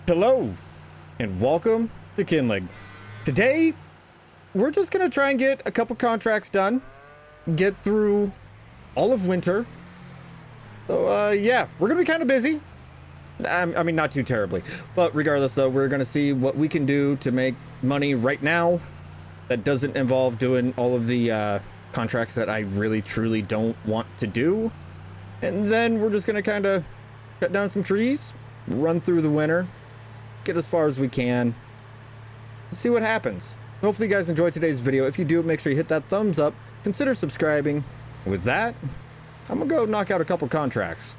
Hello and welcome to Kinlaig. Today we're just gonna try and get a couple contracts done, get through all of winter. So yeah, we're gonna be kind of busy. I mean, not too terribly, but regardless though, we're gonna see what we can do to make money right now that doesn't involve doing all of the contracts that I really truly don't want to do. And then we're just gonna kind of cut down some trees, run through the winter, get as far as we can, see what happens. Hopefully you guys enjoyed today's video. If you do, make sure you hit that thumbs up, consider subscribing. And with that, I'm gonna go knock out a couple contracts.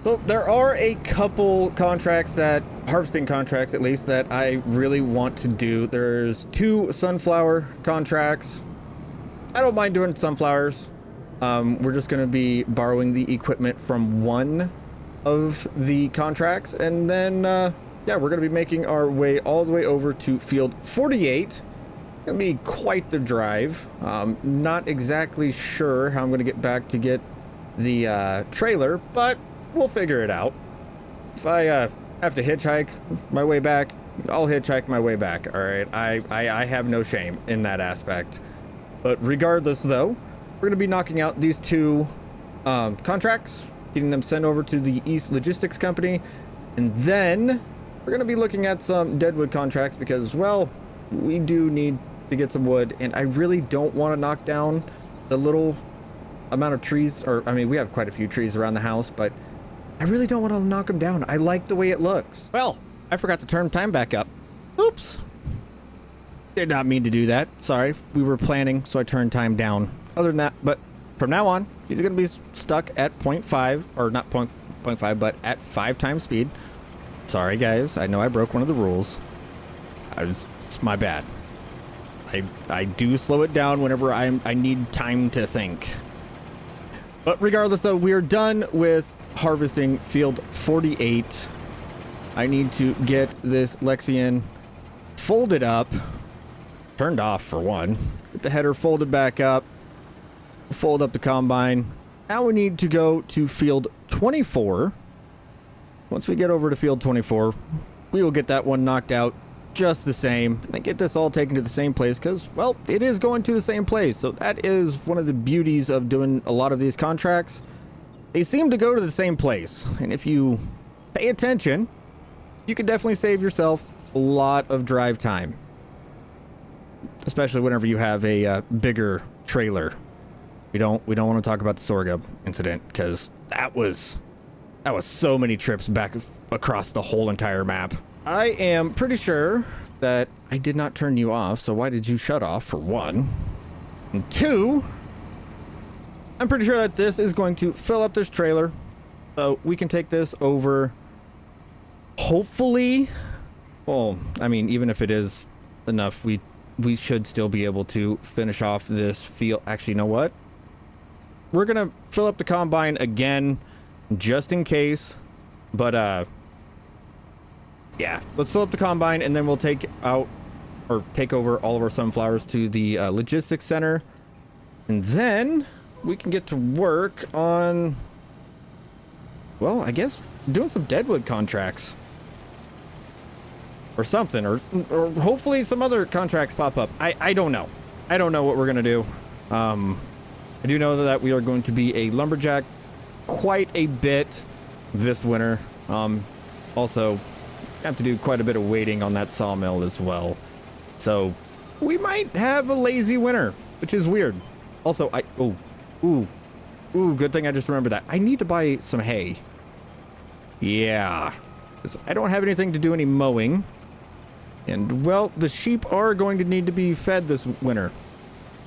So there are a couple contracts, harvesting contracts at least, that I really want to do. There's 2 sunflower contracts. I don't mind doing sunflowers. We're just going to be borrowing the equipment from one of the contracts, and then yeah, we're going to be making our way all the way over to field 48. It's going to be quite the drive. Not exactly sure how I'm going to get back to get the trailer, but we'll figure it out. If I have to hitchhike my way back, I'll hitchhike my way back. All right, I have no shame in that aspect. But regardless though, we're going to be knocking out these 2 contracts, getting them sent over to the East Logistics Company, and then we're going to be looking at some deadwood contracts because, well, we do need to get some wood, and I really don't want to knock down the little amount of trees, or I mean, we have quite a few trees around the house, but I really don't want to knock them down. I like the way it looks. Well, I forgot to turn time back up. Oops. Did not mean to do that. Sorry. We were planning, so I turned time down. Other than that, but from now on, he's going to be stuck at 0.5, or not 0.5, but at 5 times speed. Sorry, guys. I know I broke one of the rules. It's my bad. I do slow it down whenever I need time to think. But regardless, though, we are done with harvesting field 48. I need to get this Lexian folded up, turned off for one, get the header folded back up, fold up the combine. Now we need to go to field 24. Once we get over to field 24, we will get that one knocked out just the same and get this all taken to the same place because, well, it is going to the same place. So that is one of the beauties of doing a lot of these contracts. They seem to go to the same place, and if you pay attention, you can definitely save yourself a lot of drive time, especially whenever you have a bigger trailer. We don't want to talk about the sorghum incident because that was so many trips back across the whole entire map. I am pretty sure that I did not turn you off, so why did you shut off, for one? And 2, I'm pretty sure that this is going to fill up this trailer, so we can take this over. Hopefully, well, I mean, even if it is enough, we should still be able to finish off this field. Actually, you know what? We're gonna fill up the combine again, just in case. But yeah, let's fill up the combine, and then we'll take over all of our sunflowers to the logistics center, and then we can get to work on, well, I guess doing some deadwood contracts or something, or hopefully some other contracts pop up. I don't know. I don't know what we're gonna do. I do know that we are going to be a lumberjack quite a bit this winter. Also have to do quite a bit of waiting on that sawmill as well. So we might have a lazy winter, which is weird. Also, ooh, good thing I just remembered that. I need to buy some hay. Yeah, 'cause I don't have anything to do any mowing. And, well, the sheep are going to need to be fed this winter.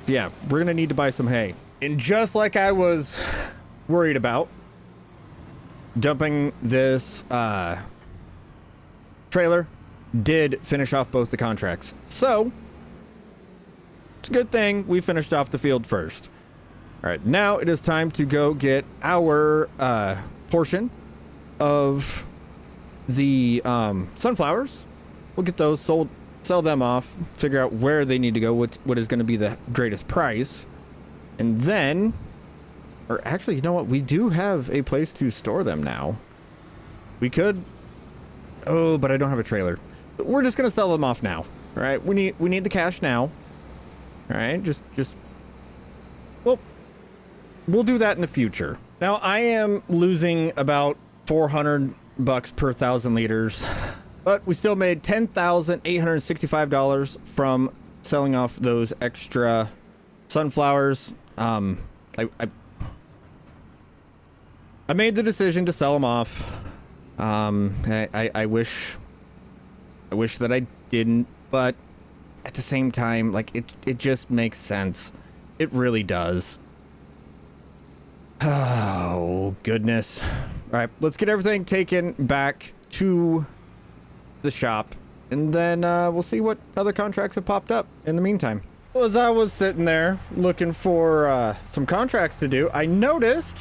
Yeah, we're going to need to buy some hay. And just like I was worried about, dumping this trailer did finish off both the contracts. So, it's a good thing we finished off the field first. All right, now it is time to go get our portion of the sunflowers. We'll get those sold, sell them off, figure out where they need to go, what is going to be the greatest price, and then Or actually, you know what? We do have a place to store them now. We could... Oh, but I don't have a trailer. We're just going to sell them off now. All right? We need the cash now. All right? Just... Well, we'll do that in the future. Now, I am losing about $400 per 1,000 liters. But we still made $10,865 from selling off those extra sunflowers. I made the decision to sell them off. I wish that I didn't, but at the same time, like it just makes sense. It really does. Oh, goodness. All right, let's get everything taken back to the shop, and then we'll see what other contracts have popped up in the meantime. Well, as I was sitting there looking for some contracts to do, I noticed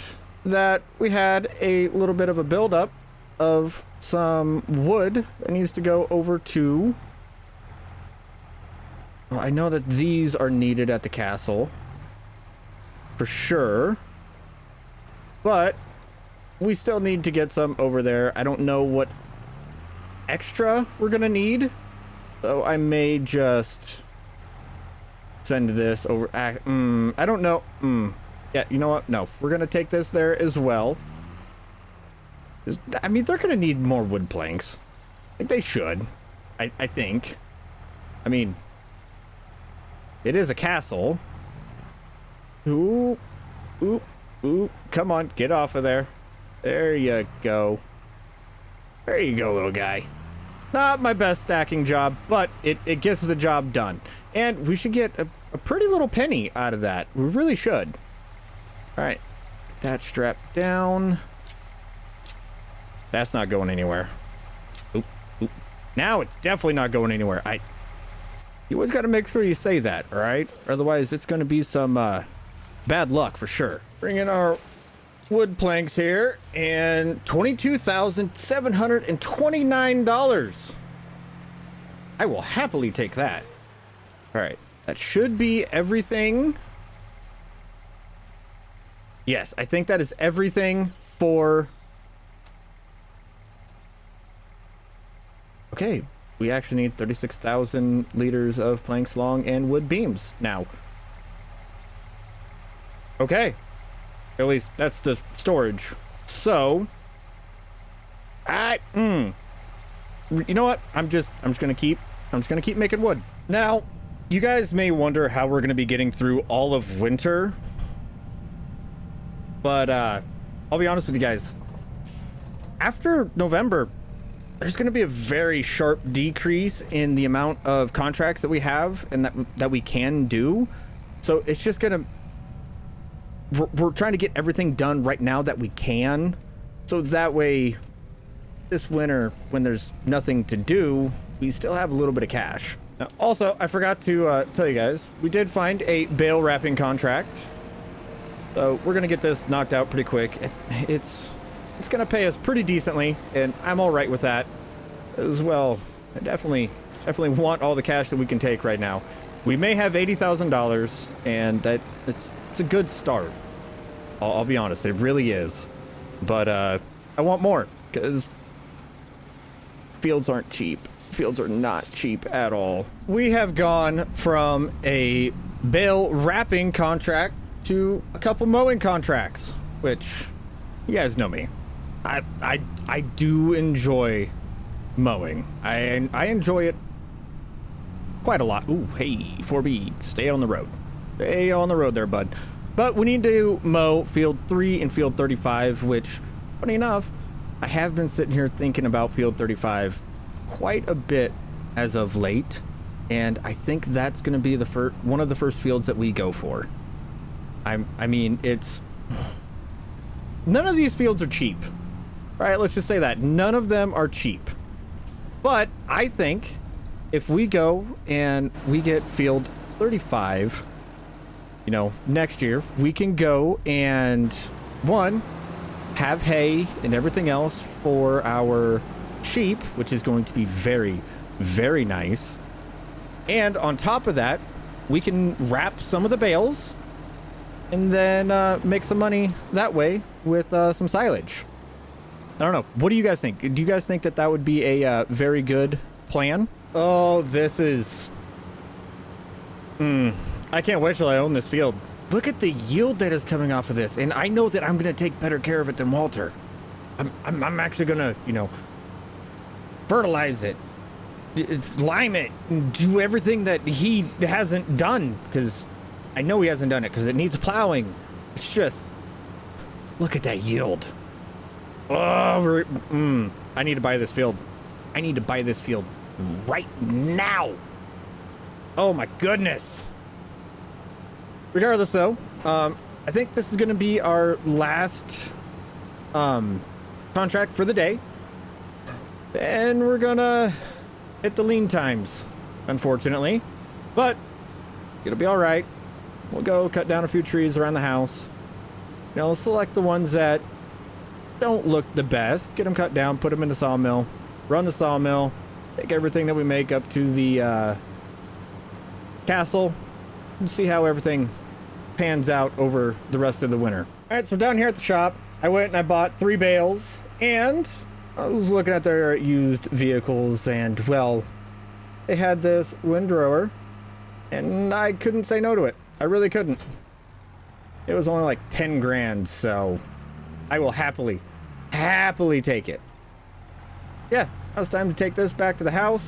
that we had a little bit of a buildup of some wood that needs to go over to... Well, I know that these are needed at the castle for sure, but we still need to get some over there. I don't know what extra we're gonna need, so I may just send this over. I don't know. Yeah, you know what? No, we're gonna take this there as well. I mean, they're gonna need more wood planks. I think they should. I think. I mean, it is a castle. Ooh, ooh, ooh! Come on, get off of there. There you go. There you go, little guy. Not my best stacking job, but it gets the job done. And we should get a pretty little penny out of that. We really should. All right, that strap down. That's not going anywhere. Oop, oop. Now it's definitely not going anywhere. You always got to make sure you say that, all right? Otherwise, it's going to be some bad luck for sure. Bring in our wood planks here, and $22,729. I will happily take that. All right, that should be everything. Yes, I think that is everything for... Okay, we actually need 36,000 liters of planks long and wood beams now. Okay, at least that's the storage. So, you know what? I'm just gonna keep making wood. Now, you guys may wonder how we're gonna be getting through all of winter, but I'll be honest with you guys. After November, there's going to be a very sharp decrease in the amount of contracts that we have and that we can do. So it's just going to... We're trying to get everything done right now that we can. So that way, this winter, when there's nothing to do, we still have a little bit of cash. Now, also, I forgot to tell you guys, we did find a bale wrapping contract. So we're going to get this knocked out pretty quick. It's going to pay us pretty decently, and I'm all right with that as well. I definitely want all the cash that we can take right now. We may have $80,000, and it's a good start. I'll be honest, it really is. But I want more, because fields aren't cheap. Fields are not cheap at all. We have gone from a bale wrapping contract to a couple mowing contracts, which you guys know me. I do enjoy mowing. I enjoy it quite a lot. Ooh, hey, 4B, stay on the road. Stay on the road there, bud. But we need to mow field 3 and field 35, which, funny enough, I have been sitting here thinking about field 35 quite a bit as of late, and I think that's going to be the one of the first fields that we go for. I mean, it's... None of these fields are cheap. All right, let's just say that. None of them are cheap. But I think if we go and we get field 35, you know, next year, we can go and, one, have hay and everything else for our sheep, which is going to be very, very nice. And on top of that, we can wrap some of the bales and then make some money that way with some silage. I don't know. What do you guys think? Do you guys think that that would be a very good plan? Oh, this is... I can't wait till I own this field. Look at the yield that is coming off of this, and I know that I'm going to take better care of it than Walter. I'm actually going to, you know, fertilize it, lime it, and do everything that he hasn't done, because I know he hasn't done it, because it needs plowing. It's just, look at that yield. Oh, I need to buy this field. I need to buy this field right now. Oh my goodness. Regardless though, I think this is going to be our last contract for the day. And we're going to hit the lean times, unfortunately. But it'll be all right. We'll go cut down a few trees around the house. You know, select the ones that don't look the best. Get them cut down, put them in the sawmill, run the sawmill, take everything that we make up to the castle, and see how everything pans out over the rest of the winter. All right, so down here at the shop, I went and I bought 3 bales, and I was looking at their used vehicles, and well, they had this windrower, and I couldn't say no to it. I really couldn't. It was only like 10 grand, so I will happily take it. Yeah, now it's time to take this back to the house,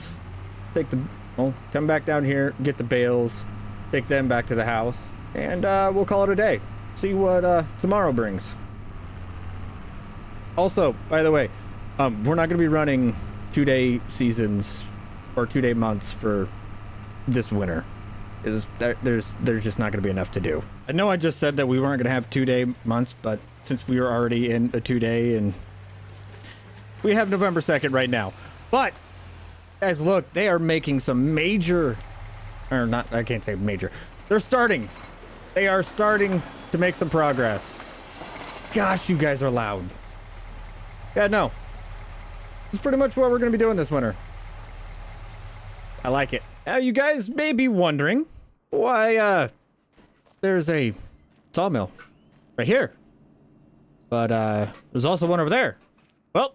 come back down here, get the bales, take them back to the house, and we'll call it a day. See what tomorrow brings. Also, by the way, we're not going to be running 2-day seasons or 2-day months for this winter. There's just not going to be enough to do. I know I just said that we weren't going to have 2-day months, but since we were already in a 2-day, and we have November 2nd right now. But guys, look, they are making some major, or not, I can't say major. They are starting to make some progress. Gosh, you guys are loud. Yeah, no. This is pretty much what we're going to be doing this winter. I like it. Now, you guys may be wondering why there's a sawmill right here. But there's also one over there. Well,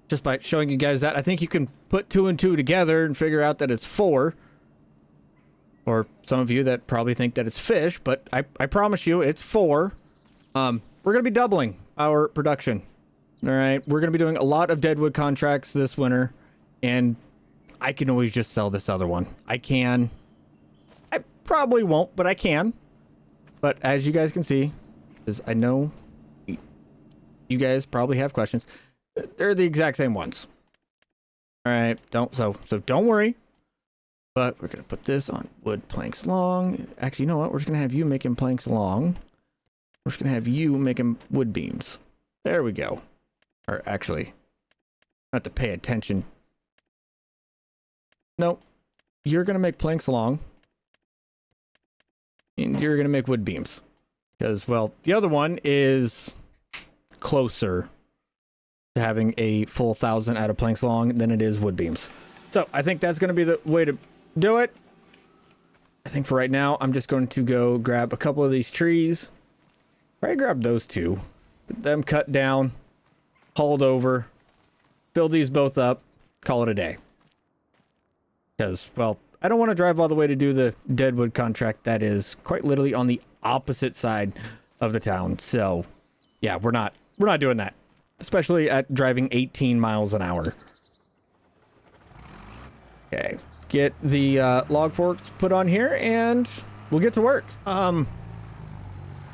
just by showing you guys that, I think you can put 2 and 2 together and figure out that it's 4. Or some of you that probably think that it's fish, but I promise you it's 4. We're going to be doubling our production. All right, we're going to be doing a lot of deadwood contracts this winter, and I can always just sell this other one. I probably won't, but I can. But as you guys can see, because I know you guys probably have questions, they're the exact same ones. All right, so don't worry. But we're going to put this on wood planks long. Actually, you know what? We're just going to have you making planks long. We're just going to have you making wood beams. There we go. Or actually, I have to pay attention. Nope. You're going to make planks long. And you're going to make wood beams. Because, well, the other one is closer to having a full 1,000 out of planks long than it is wood beams. So I think that's going to be the way to do it. I think for right now, I'm just going to go grab a couple of these trees. Probably grab those 2. Get them cut down, hauled over, fill these both up, call it a day. Because, well, I don't want to drive all the way to do the deadwood contract that is quite literally on the opposite side of the town. So, yeah, we're not doing that. Especially at driving 18 miles an hour. Okay. Get the log forks put on here, and we'll get to work. I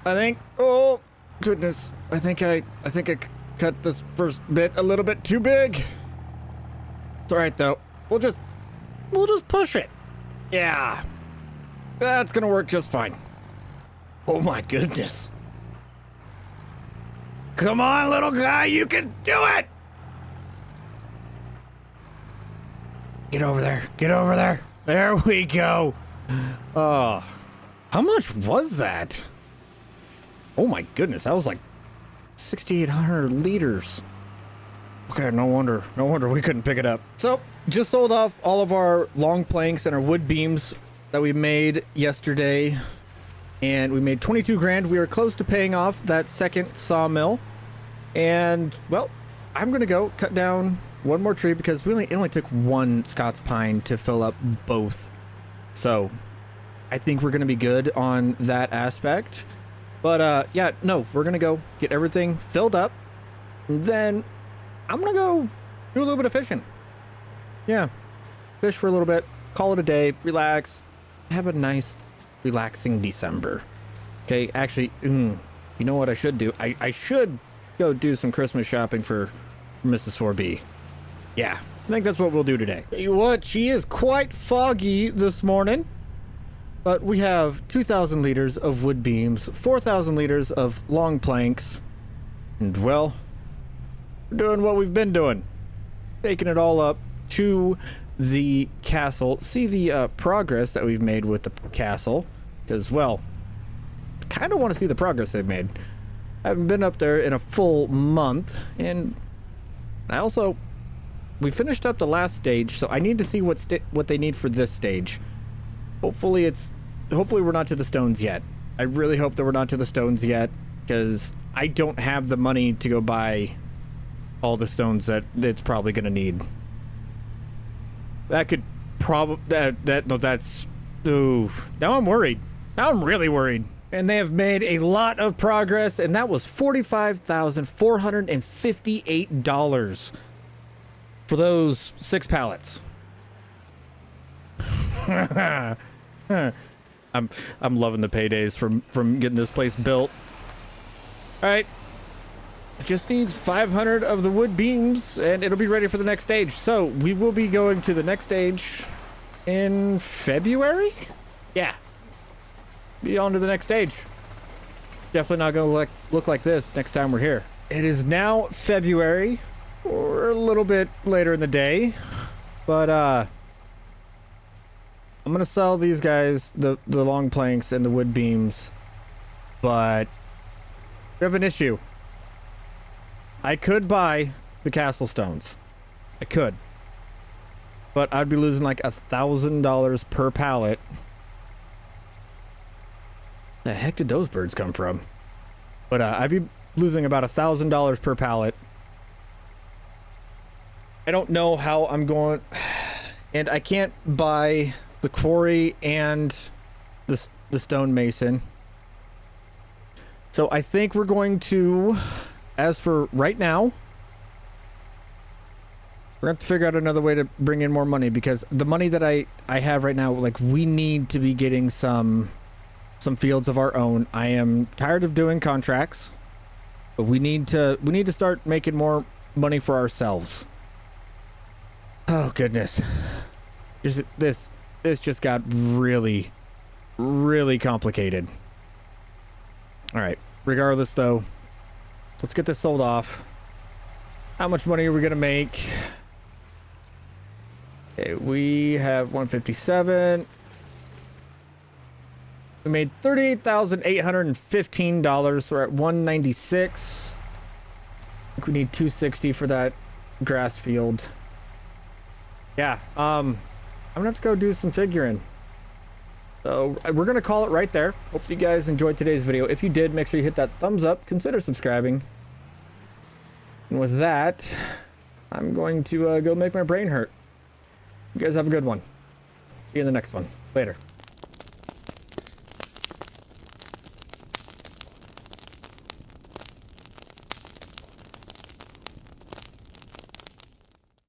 think, oh goodness, I think I cut this first bit a little bit too big. It's all right though. We'll just push it. Yeah, that's gonna work just fine. Oh my goodness! Come on, little guy, you can do it. Get over there. Get over there. There we go. Oh, how much was that? Oh my goodness, that was like 6,800 liters. Okay, no wonder we couldn't pick it up. So, just sold off all of our long planks and our wood beams that we made yesterday. and we made 22 grand. We were close to paying off that second sawmill. And, well, I'm going to go cut down one more tree because it only took one Scots pine to fill up both. So I think we're going to be good on that aspect. But, yeah, no, we're going to go get everything filled up. Then I'm going to go do a little bit of fishing. Yeah, fish for a little bit, call it a day, relax, have a nice, relaxing December. Okay, actually, you know what I should do? I should go do some Christmas shopping for Mrs. 4B. Yeah, I think that's what we'll do today. Tell you what, she is quite foggy this morning. But we have 2,000 liters of wood beams, 4,000 liters of long planks. And, well, we're doing what we've been doing. Taking it all up to the castle. See the progress that we've made with the castle. Because, well, kind of want to see the progress they've made. I haven't been up there in a full month. And I also... we finished up the last stage, so I need to see what they need for this stage. Hopefully we're not to the stones yet. I really hope that we're not to the stones yet, because I don't have the money to go buy all the stones that it's probably going to need. That could probably... that's... ooh. Now I'm worried. Now I'm really worried. And they have made a lot of progress, and that was $45,458 for those 6 pallets. I'm loving the paydays from getting this place built. All right, it just needs 500 of the wood beams, and it'll be ready for the next stage. So we will be going to the next stage in February. Yeah, be on to the next stage. Definitely not gonna look like this next time we're here. It is now February, or a little bit later in the day, but I'm gonna sell these guys the long planks and the wood beams, but we have an issue. I could buy the castle stones. I could, but I'd be losing like $1,000 per pallet. The heck did those birds come from? But I'd be losing about $1,000 per pallet. I don't know how I'm going, and I can't buy the quarry and the stonemason. So I think we're going to, as for right now, we're going to have to figure out another way to bring in more money, because the money that I have right now, like, we need to be getting some fields of our own. I am tired of doing contracts, but we need to start making more money for ourselves. Oh goodness. This just got really, really complicated. All right, regardless though, let's get this sold off. How much money are we gonna make? Okay, we have 157. We made $38,815, so we're at 196. I think we need 260 for that grass field. Yeah, I'm gonna have to go do some figuring. So we're gonna call it right there. Hope you guys enjoyed today's video. If you did, make sure you hit that thumbs up, consider subscribing. And with that, I'm going to go make my brain hurt. You guys have a good one. See you in the next one. Later.